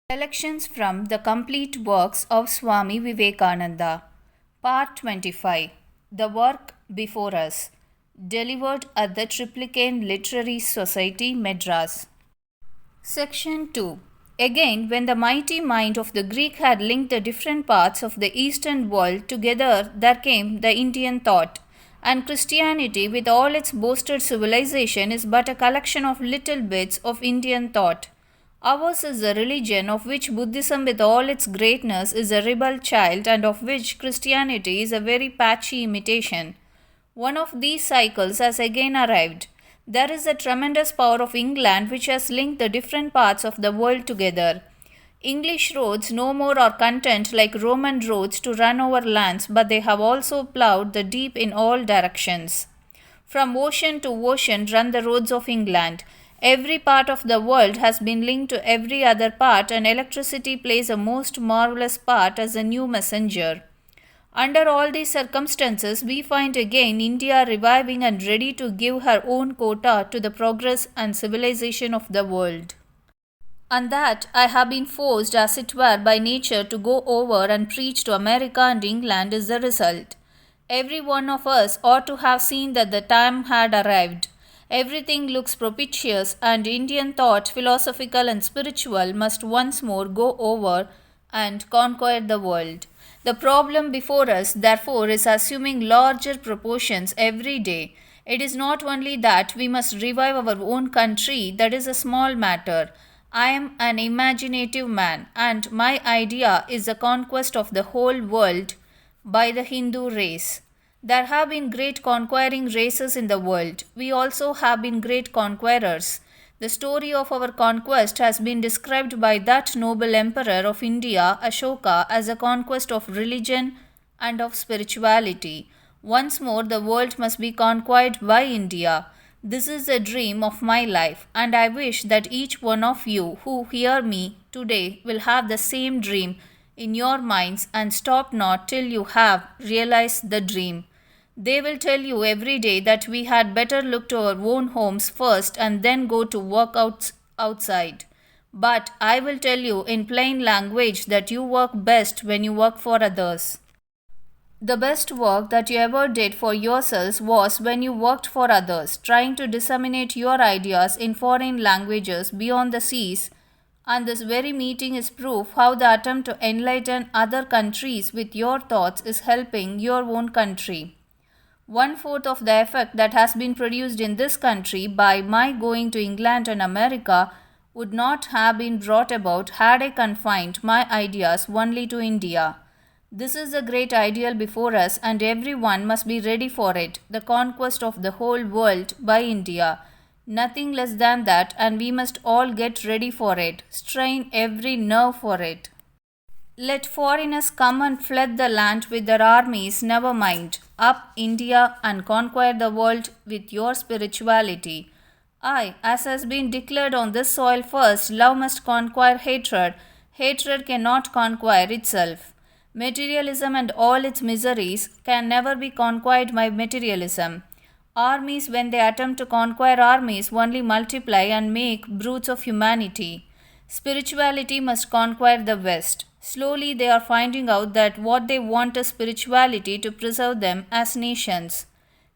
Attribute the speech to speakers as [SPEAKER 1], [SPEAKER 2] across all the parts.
[SPEAKER 1] Selections from the complete works of Swami Vivekananda. Part 25. The Work Before Us. Delivered at the Triplicane Literary Society, Madras. Section 2. Again, when the mighty mind of the Greek had linked the different parts of the Eastern world together, there came the Indian thought. And Christianity, with all its boasted civilization, is but a collection of little bits of Indian thought. Ours is a religion of which Buddhism, with all its greatness, is a rebel child, and of which Christianity is a very patchy imitation. One of these cycles has again arrived. There is the tremendous power of England which has linked the different parts of the world together. English roads no more are content like Roman roads to run over lands, but they have also ploughed the deep in all directions. From ocean to ocean run the roads of England. Every part of the world has been linked to every other part, and electricity plays a most marvelous part as a new messenger. Under all these circumstances, we find again India reviving and ready to give her own quota to the progress and civilization of the world. And that I have been forced, as it were, by nature to go over and preach to America and England is the result. Every one of us ought to have seen that the time had arrived. Everything looks propitious, and Indian thought, philosophical and spiritual, must once more go over and conquer the world. The problem before us, therefore, is assuming larger proportions every day. It is not only that we must revive our own country, that is a small matter. I am an imaginative man, and my idea is the conquest of the whole world by the Hindu race. There have been great conquering races in the world. We also have been great conquerors. The story of our conquest has been described by that noble emperor of India, Ashoka, as a conquest of religion and of spirituality. Once more, the world must be conquered by India. This is the dream of my life, and I wish that each one of you who hear me today will have the same dream in your minds, and stop not till you have realized the dream. They will tell you every day that we had better look to our own homes first and then go to work outside. But I will tell you in plain language that you work best when you work for others. The best work that you ever did for yourselves was when you worked for others, trying to disseminate your ideas in foreign languages beyond the seas. And this very meeting is proof how the attempt to enlighten other countries with your thoughts is helping your own country. 1/4 of the effect that has been produced in this country by my going to England and America would not have been brought about had I confined my ideas only to India. This is the great ideal before us, and everyone must be ready for it, the conquest of the whole world by India. Nothing less than that, and we must all get ready for it, strain every nerve for it. Let foreigners come and flood the land with their armies, never mind. Up India and conquer the world with your spirituality. Aye, as has been declared on this soil first, love must conquer hatred. Hatred cannot conquer itself. Materialism and all its miseries can never be conquered by materialism. Armies, when they attempt to conquer armies, only multiply and make brutes of humanity. Spirituality must conquer the West. Slowly they are finding out that what they want is spirituality to preserve them as nations.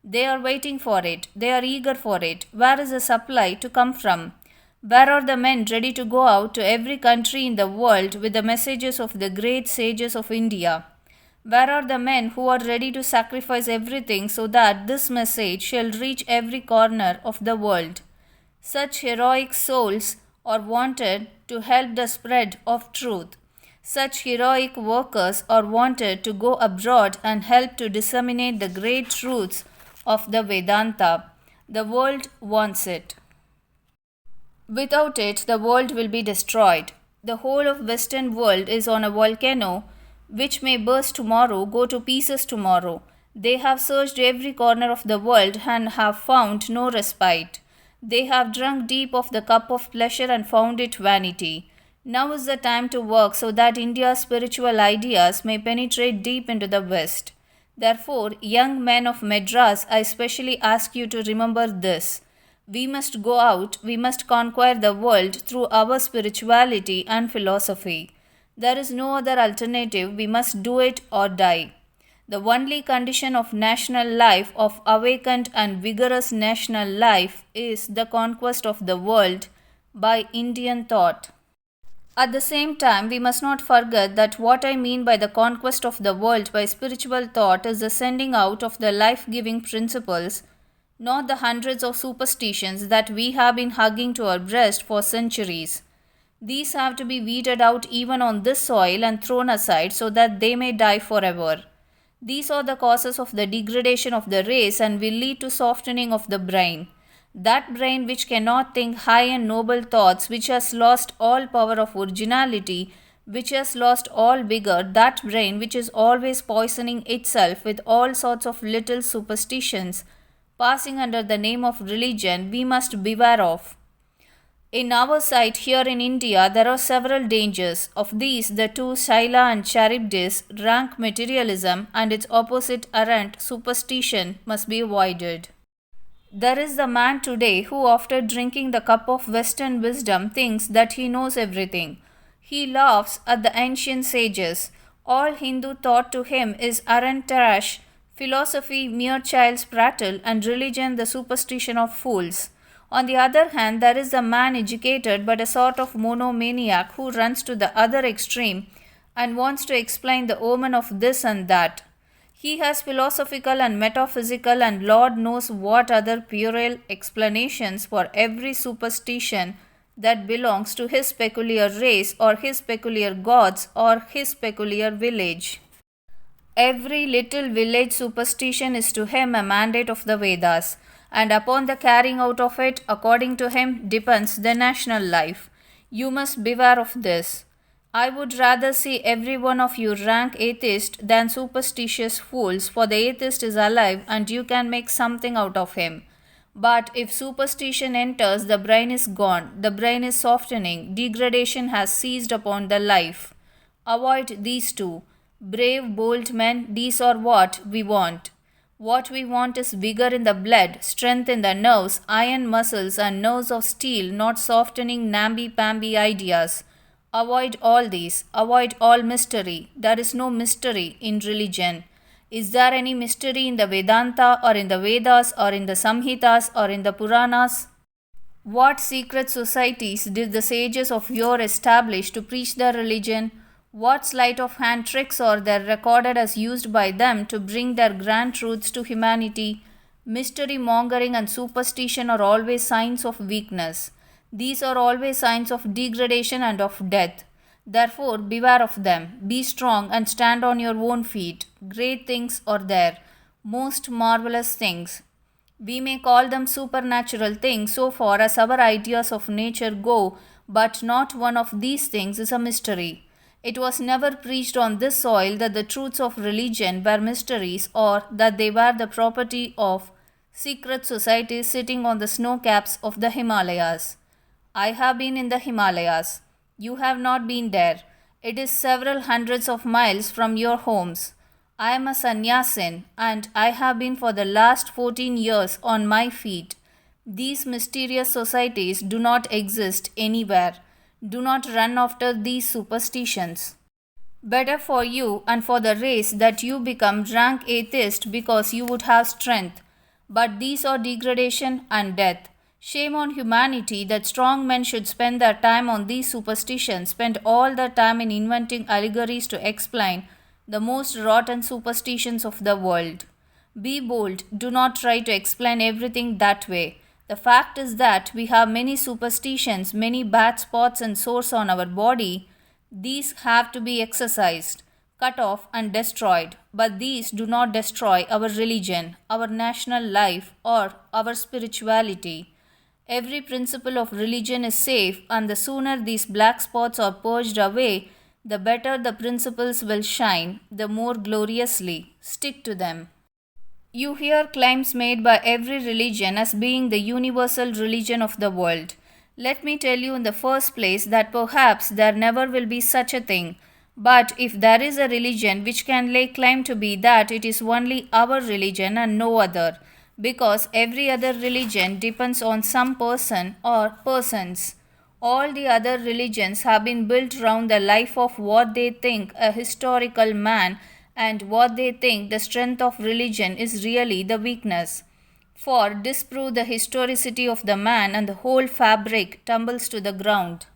[SPEAKER 1] They are waiting for it. They are eager for it. Where is the supply to come from? Where are the men ready to go out to every country in the world with the messages of the great sages of India? Where are the men who are ready to sacrifice everything so that this message shall reach every corner of the world? Such heroic souls are wanted to help the spread of truth. Such heroic workers are wanted to go abroad and help to disseminate the great truths of the Vedanta. The world wants it. Without it, the world will be destroyed. The whole of Western world is on a volcano which may burst tomorrow, go to pieces tomorrow. They have searched every corner of the world and have found no respite. They have drunk deep of the cup of pleasure and found it vanity. Now is the time to work so that India's spiritual ideas may penetrate deep into the West. Therefore, young men of Madras, I specially ask you to remember this. We must go out, we must conquer the world through our spirituality and philosophy. There is no other alternative, we must do it or die. The only condition of national life, of awakened and vigorous national life, is the conquest of the world by Indian thought. At the same time, we must not forget that what I mean by the conquest of the world by spiritual thought is the sending out of the life giving principles, not the hundreds of superstitions that we have been hugging to our breast for centuries. These have to be weeded out even on this soil and thrown aside so that they may die forever. These are the causes of the degradation of the race and will lead to softening of the brain. That brain which cannot think high and noble thoughts, which has lost all power of originality, which has lost all vigor, that brain which is always poisoning itself with all sorts of little superstitions, passing under the name of religion, we must beware of. In our side here in India, there are several dangers. Of these, the two Shaila and Charybdis, rank materialism and its opposite errant superstition, must be avoided. There is the man today who, after drinking the cup of Western wisdom, thinks that he knows everything. He laughs at the ancient sages. All Hindu thought to him is arrant trash, philosophy mere child's prattle, and religion the superstition of fools. On the other hand, there is the man educated but a sort of monomaniac who runs to the other extreme and wants to explain the omen of this and that. He has philosophical and metaphysical and Lord knows what other puerile explanations for every superstition that belongs to his peculiar race or his peculiar gods or his peculiar village. Every little village superstition is to him a mandate of the Vedas, and upon the carrying out of it, according to him, depends the national life. You must beware of this. I would rather see every one of you rank atheist than superstitious fools, for the atheist is alive and you can make something out of him. But if superstition enters, the brain is gone, the brain is softening, degradation has seized upon the life. Avoid these two. Brave, bold men, these are what we want. What we want is vigor in the blood, strength in the nerves, iron muscles and nerves of steel, not softening namby-pamby ideas. Avoid all these. Avoid all mystery. There is no mystery in religion. Is there any mystery in the Vedanta or in the Vedas or in the Samhitas or in the Puranas? What secret societies did the sages of yore establish to preach their religion? What sleight of hand tricks are there recorded as used by them to bring their grand truths to humanity? Mystery mongering and superstition are always signs of weakness. These are always signs of degradation and of death. Therefore, beware of them. Be strong and stand on your own feet. Great things are there, most marvelous things. We may call them supernatural things so far as our ideas of nature go, but not one of these things is a mystery. It was never preached on this soil that the truths of religion were mysteries or that they were the property of secret societies sitting on the snow caps of the Himalayas. I have been in the Himalayas. You have not been there. It is several hundreds of miles from your homes. I am a sannyasin and I have been for the last 14 years on my feet. These mysterious societies do not exist anywhere. Do not run after these superstitions. Better for you and for the race that you become rank atheist because you would have strength. But these are degradation and death. Shame on humanity that strong men should spend their time on these superstitions, spend all their time in inventing allegories to explain the most rotten superstitions of the world. Be bold, do not try to explain everything that way. The fact is that we have many superstitions, many bad spots and sores on our body. These have to be exorcised, cut off and destroyed. But these do not destroy our religion, our national life or our spirituality. Every principle of religion is safe, and the sooner these black spots are purged away, the better the principles will shine, the more gloriously. Stick to them. You hear claims made by every religion as being the universal religion of the world. Let me tell you in the first place that perhaps there never will be such a thing. But if there is a religion which can lay claim to be that, it is only our religion and no other. because every other religion depends on some person or persons. All the other religions have been built around the life of what they think a historical man and what they think the strength of religion is really the weakness. For disprove the historicity of the man and the whole fabric tumbles to the ground.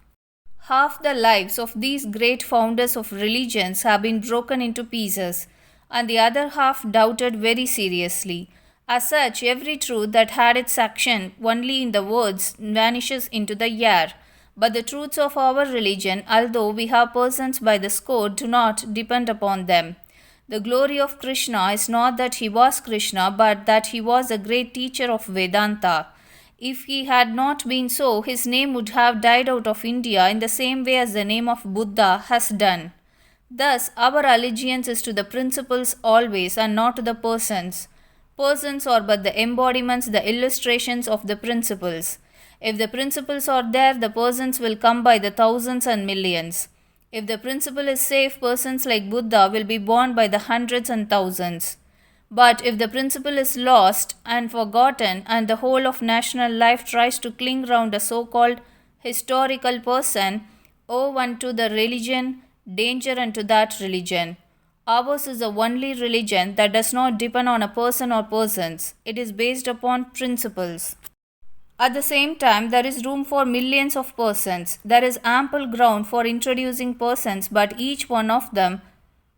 [SPEAKER 1] Half the lives of these great founders of religions have been broken into pieces, and the other half doubted very seriously. As such, every truth that had its action only in the words vanishes into the air. But the truths of our religion, although we have persons by the score, do not depend upon them. The glory of Krishna is not that he was Krishna, but that he was a great teacher of Vedanta. If he had not been so, his name would have died out of India in the same way as the name of Buddha has done. Thus, our allegiance is to the principles always and not to the persons. Persons are but the embodiments, the illustrations of the principles. If the principles are there, the persons will come by the thousands and millions. If the principle is safe, persons like Buddha will be born by the hundreds and thousands. But if the principle is lost and forgotten, and the whole of national life tries to cling round a so called historical person, woe unto the religion, danger unto that religion. Ours is the only religion that does not depend on a person or persons, it is based upon principles. At the same time, there is room for millions of persons. There is ample ground for introducing persons, but each one of them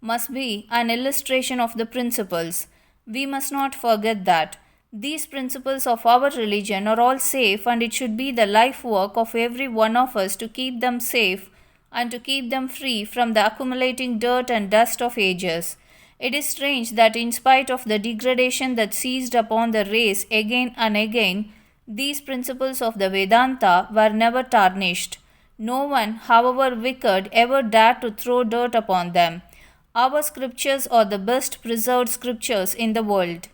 [SPEAKER 1] must be an illustration of the principles. We must not forget that. These principles of our religion are all safe, and it should be the life work of every one of us to keep them safe and to keep them free from the accumulating dirt and dust of ages. It is strange that in spite of the degradation that seized upon the race again and again, these principles of the Vedanta were never tarnished. No one, however wicked, ever dared to throw dirt upon them. Our scriptures are the best preserved scriptures in the world.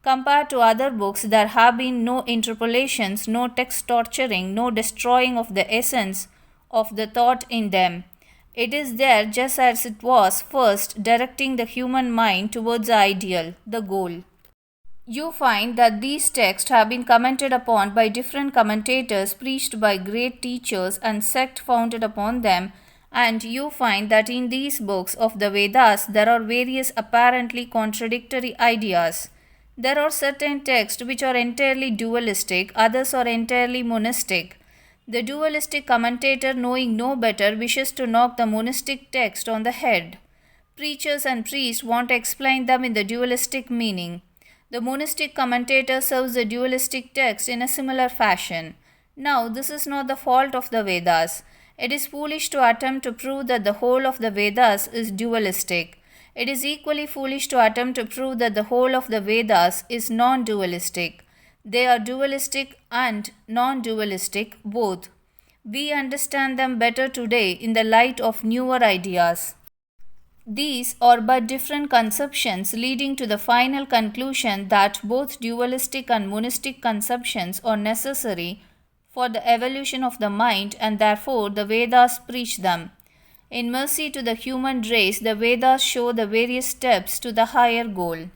[SPEAKER 1] Compared to other books, there have been no interpolations, no text torturing, no destroying of the essence of the thought in them. It is there just as it was first, directing the human mind towards the ideal, the goal. You find that these texts have been commented upon by different commentators, preached by great teachers, and sect founded upon them, and you find that in these books of the Vedas there are various apparently contradictory ideas. There are certain texts which are entirely dualistic, others are entirely monistic. The dualistic commentator, knowing no better, wishes to knock the monistic text on the head. Preachers and priests want to explain them in the dualistic meaning. The monistic commentator serves the dualistic text in a similar fashion. Now, this is not the fault of the Vedas. It is foolish to attempt to prove that the whole of the Vedas is dualistic. It is equally foolish to attempt to prove that the whole of the Vedas is non-dualistic. They are dualistic and non-dualistic both. We understand them better today in the light of newer ideas. These are but different conceptions leading to the final conclusion that both dualistic and monistic conceptions are necessary for the evolution of the mind, and therefore the Vedas preach them. In mercy to the human race, the Vedas show the various steps to the higher goal.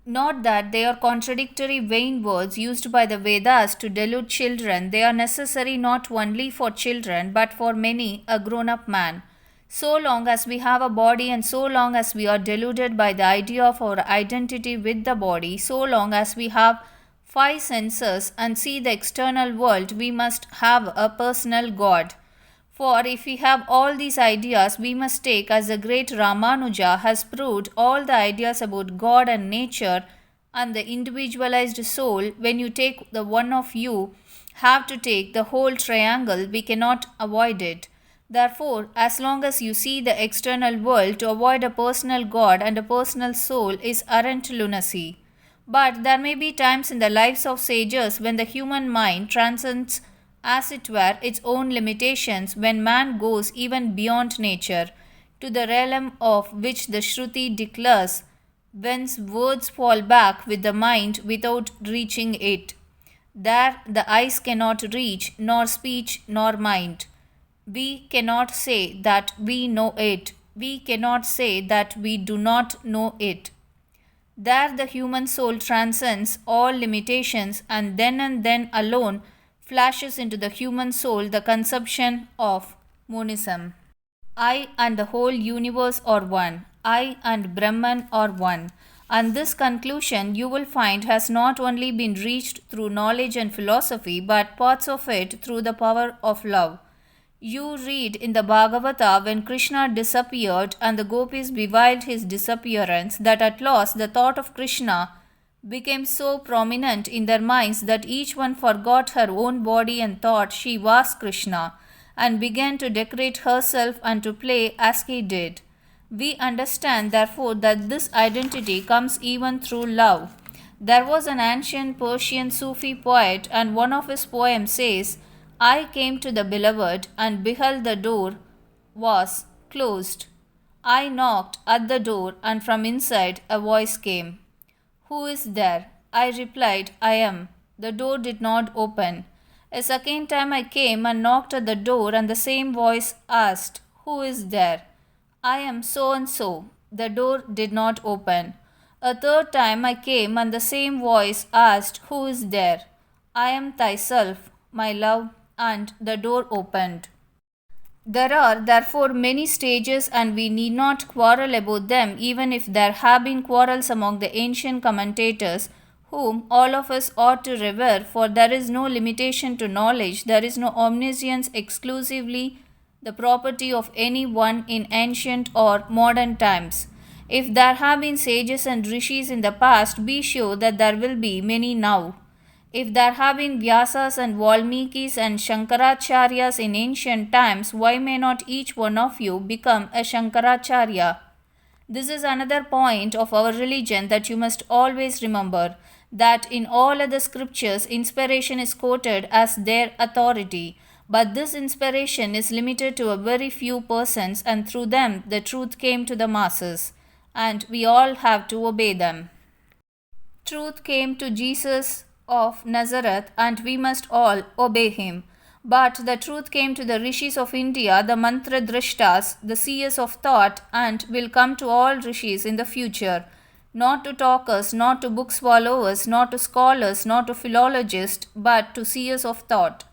[SPEAKER 1] Not that they are contradictory vain words used by the Vedas to delude children. They are necessary not only for children but for many a grown-up man. So long as we have a body and so long as we are deluded by the idea of our identity with the body, so long as we have five senses and see the external world, we must have a personal God. For if we have all these ideas, we must take, as the great Ramanuja has proved, all the ideas about God and nature and the individualized soul. When you take the one of you, have to take the whole triangle, we cannot avoid it. Therefore, as long as you see the external world, to avoid a personal God and a personal soul is arrant lunacy. But there may be times in the lives of sages when the human mind transcends, as it were, its own limitations, when man goes even beyond nature, to the realm of which the Shruti declares, whence words fall back with the mind without reaching it. There the eyes cannot reach, nor speech, nor mind. We cannot say that we know it. We cannot say that we do not know it. There the human soul transcends all limitations, and then alone flashes into the human soul the conception of monism. I and the whole universe are one. I and Brahman are one. And this conclusion you will find has not only been reached through knowledge and philosophy, but parts of it through the power of love. You read in the Bhagavata when Krishna disappeared and the gopis bewailed his disappearance that at last the thought of Krishna became so prominent in their minds that each one forgot her own body and thought she was Krishna and began to decorate herself and to play as he did. We understand, therefore, that this identity comes even through love. There was an ancient Persian Sufi poet, and one of his poems says, I came to the beloved and beheld the door was closed. I knocked at the door, and from inside a voice came. Who is there? I replied, I am. The door did not open. A second time I came and knocked at the door, and the same voice asked, Who is there? I am so and so. The door did not open. A third time I came, and the same voice asked, Who is there? I am thyself, my love, and the door opened. There are therefore many stages, and we need not quarrel about them, even if there have been quarrels among the ancient commentators, whom all of us ought to revere, for there is no limitation to knowledge, there is no omniscience exclusively the property of any one in ancient or modern times. If there have been sages and rishis in the past, be sure that there will be many now. If there have been Vyasas and Valmikis and Shankaracharyas in ancient times, why may not each one of you become a Shankaracharya? This is another point of our religion that you must always remember, that in all other scriptures inspiration is quoted as their authority, but this inspiration is limited to a very few persons, and through them the truth came to the masses, and we all have to obey them. Truth came to Jesus of Nazareth, and we must all obey him. But the truth came to the rishis of India, the mantra drashtas, the seers of thought, and will come to all rishis in the future. Not to talkers, not to book swallowers, not to scholars, not to philologists, but to seers of thought.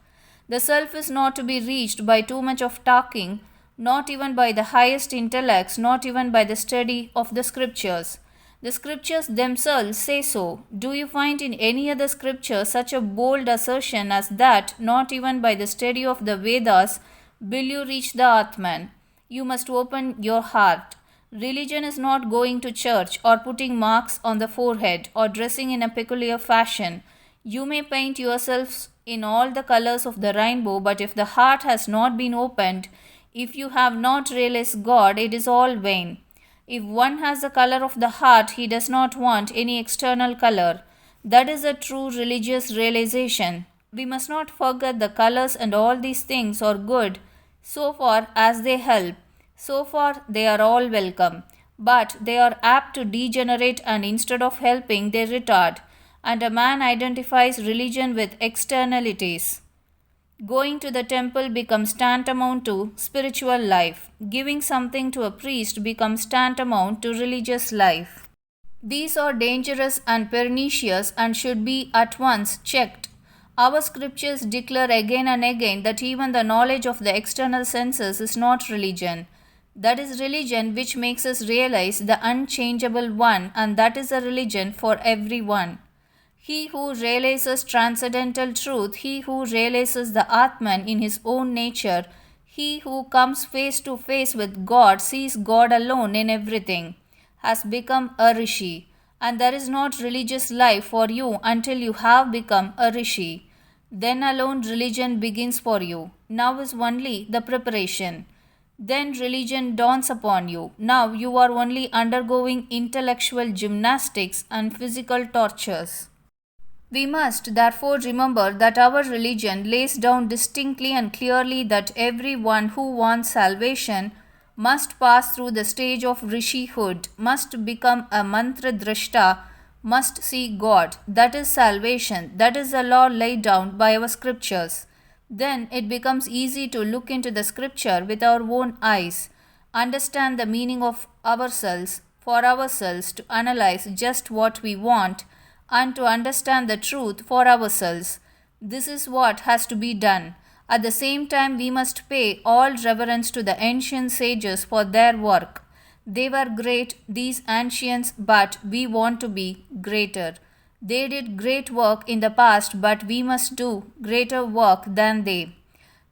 [SPEAKER 1] The self is not to be reached by too much of talking, not even by the highest intellects, not even by the study of the scriptures. The scriptures themselves say so. Do you find in any other scripture such a bold assertion as that not even by the study of the Vedas will you reach the Atman? You must open your heart. Religion is not going to church or putting marks on the forehead or dressing in a peculiar fashion. You may paint yourselves in all the colors of the rainbow, but if the heart has not been opened, if you have not realized God, it is all vain. If one has the color of the heart, he does not want any external color. That is a true religious realization. We must not forget the colors, and all these things are good so far as they help. So far they are all welcome. But they are apt to degenerate, and instead of helping, they retard. And a man identifies religion with externalities. Going to the temple becomes tantamount to spiritual life. Giving something to a priest becomes tantamount to religious life. These are dangerous and pernicious and should be at once checked. Our scriptures declare again and again that even the knowledge of the external senses is not religion. That is religion which makes us realize the unchangeable one, and that is a religion for everyone. He who realizes transcendental truth, he who realizes the Atman in his own nature, he who comes face to face with God, sees God alone in everything, has become a rishi. And there is not religious life for you until you have become a rishi. Then alone religion begins for you. Now is only the preparation. Then religion dawns upon you. Now you are only undergoing intellectual gymnastics and physical tortures. We must therefore remember that our religion lays down distinctly and clearly that everyone who wants salvation must pass through the stage of rishihood, must become a mantra drashta, must see God. That is salvation. That is the law laid down by our scriptures. Then it becomes easy to look into the scripture with our own eyes, understand the meaning of ourselves, for ourselves to analyze just what we want and to understand the truth for ourselves. This is what has to be done. At the same time, we must pay all reverence to the ancient sages for their work. They were great, these ancients, but we want to be greater. They did great work in the past, but we must do greater work than they.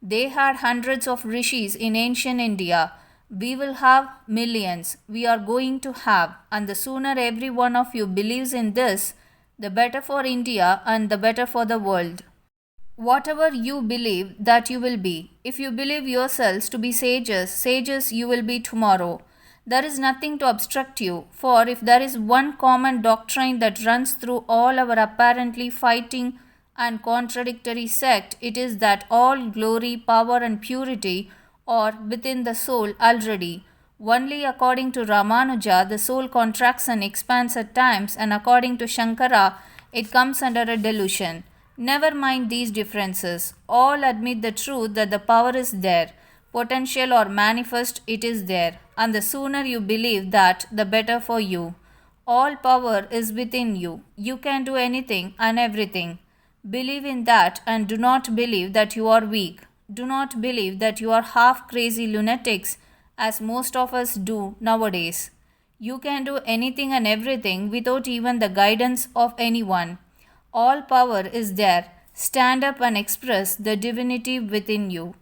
[SPEAKER 1] They had hundreds of rishis in ancient India. We will have millions. We are going to have. And the sooner every one of you believes in this, the better for India and the better for the world. Whatever you believe, that you will be. If you believe yourselves to be sages, sages you will be tomorrow. There is nothing to obstruct you, for if there is one common doctrine that runs through all our apparently fighting and contradictory sect, it is that all glory, power, and purity are within the soul already. Only according to Ramanuja, the soul contracts and expands at times, and according to Shankara, it comes under a delusion. Never mind these differences. All admit the truth that the power is there. Potential or manifest, it is there. And the sooner you believe that, the better for you. All power is within you. You can do anything and everything. Believe in that and do not believe that you are weak. Do not believe that you are half crazy lunatics as most of us do nowadays. You can do anything and everything without even the guidance of anyone. All power is there. Stand up and express the divinity within you.